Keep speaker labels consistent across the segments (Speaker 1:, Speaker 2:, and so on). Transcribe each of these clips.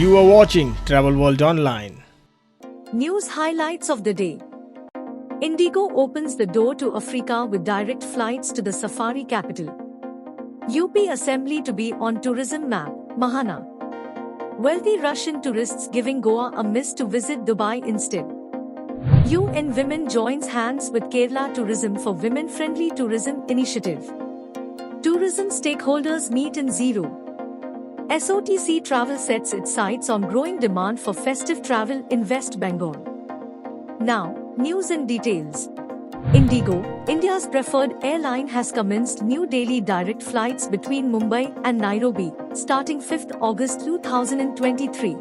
Speaker 1: You are watching Travel World Online.
Speaker 2: News highlights of the day. IndiGo opens the door to Africa with direct flights to the safari capital. UP Assembly to be on tourism map, Mahana. Wealthy Russian tourists giving Goa a miss to visit Dubai instead. UN Women joins hands with Kerala Tourism for women-friendly tourism initiative. Tourism stakeholders meet in Ziro. SOTC Travel sets its sights on growing demand for festive travel in West Bengal. Now, news in details. IndiGo, India's preferred airline, has commenced new daily direct flights between Mumbai and Nairobi, starting 5th August 2023.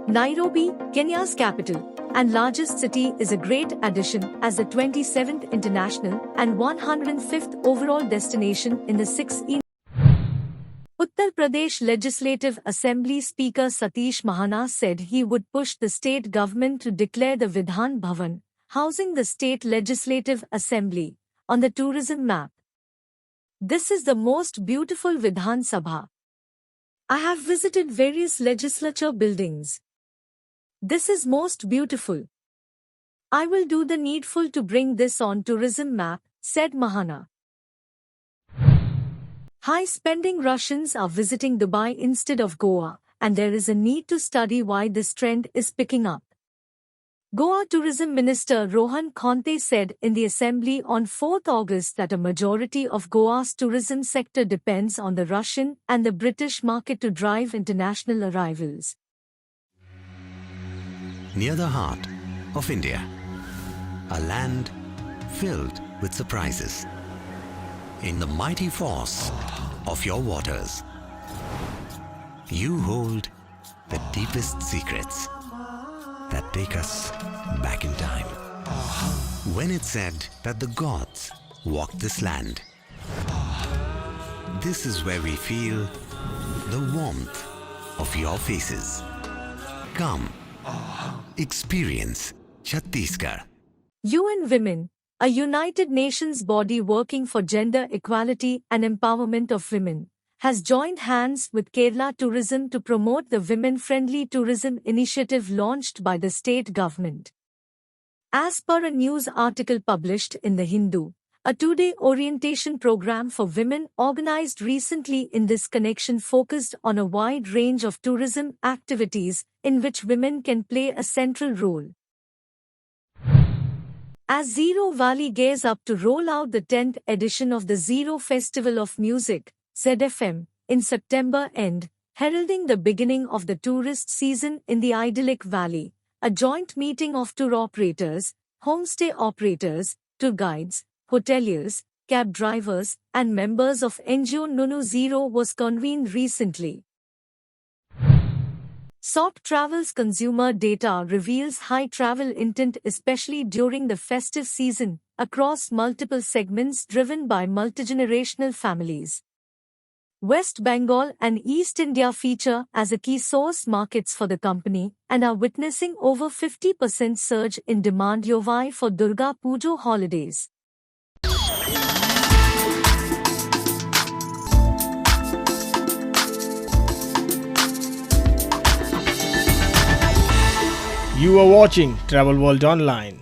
Speaker 2: Nairobi, Kenya's capital and largest city, is a great addition as the 27th international and 105th overall destination in the 6th. Uttar Pradesh Legislative Assembly Speaker Satish Mahana said he would push the state government to declare the Vidhan Bhavan, housing the state legislative assembly, on the tourism map. This is the most beautiful Vidhan Sabha. I have visited various legislature buildings. This is most beautiful. I will do the needful to bring this on tourism map, said Mahana. High-spending Russians are visiting Dubai instead of Goa, and there is a need to study why this trend is picking up. Goa Tourism Minister Rohan Khonte said in the Assembly on 4th August that a majority of Goa's tourism sector depends on the Russian and the British market to drive international arrivals.
Speaker 3: Near the heart of India, a land filled with surprises. In the mighty force of your waters, you hold the deepest secrets that take us back in time. When it's said that the gods walked this land, this is where we feel the warmth of your faces. Come, experience Chhattisgarh.
Speaker 2: UN Women, a United Nations body working for gender equality and empowerment of women, has joined hands with Kerala Tourism to promote the women-friendly tourism initiative launched by the state government. As per a news article published in The Hindu, a two-day orientation program for women organized recently in this connection focused on a wide range of tourism activities in which women can play a central role. As Ziro Valley gears up to roll out the 10th edition of the Ziro Festival of Music, ZFM, in September end, heralding the beginning of the tourist season in the idyllic valley, a joint meeting of tour operators, homestay operators, tour guides, hoteliers, cab drivers, and members of NGO Nunu Ziro was convened recently. SOTC Travel's consumer data reveals high travel intent, especially during the festive season, across multiple segments driven by multigenerational families. West Bengal and East India feature as a key source markets for the company and are witnessing over 50% surge in demand for Durga Puja holidays.
Speaker 1: You are watching Travel World Online.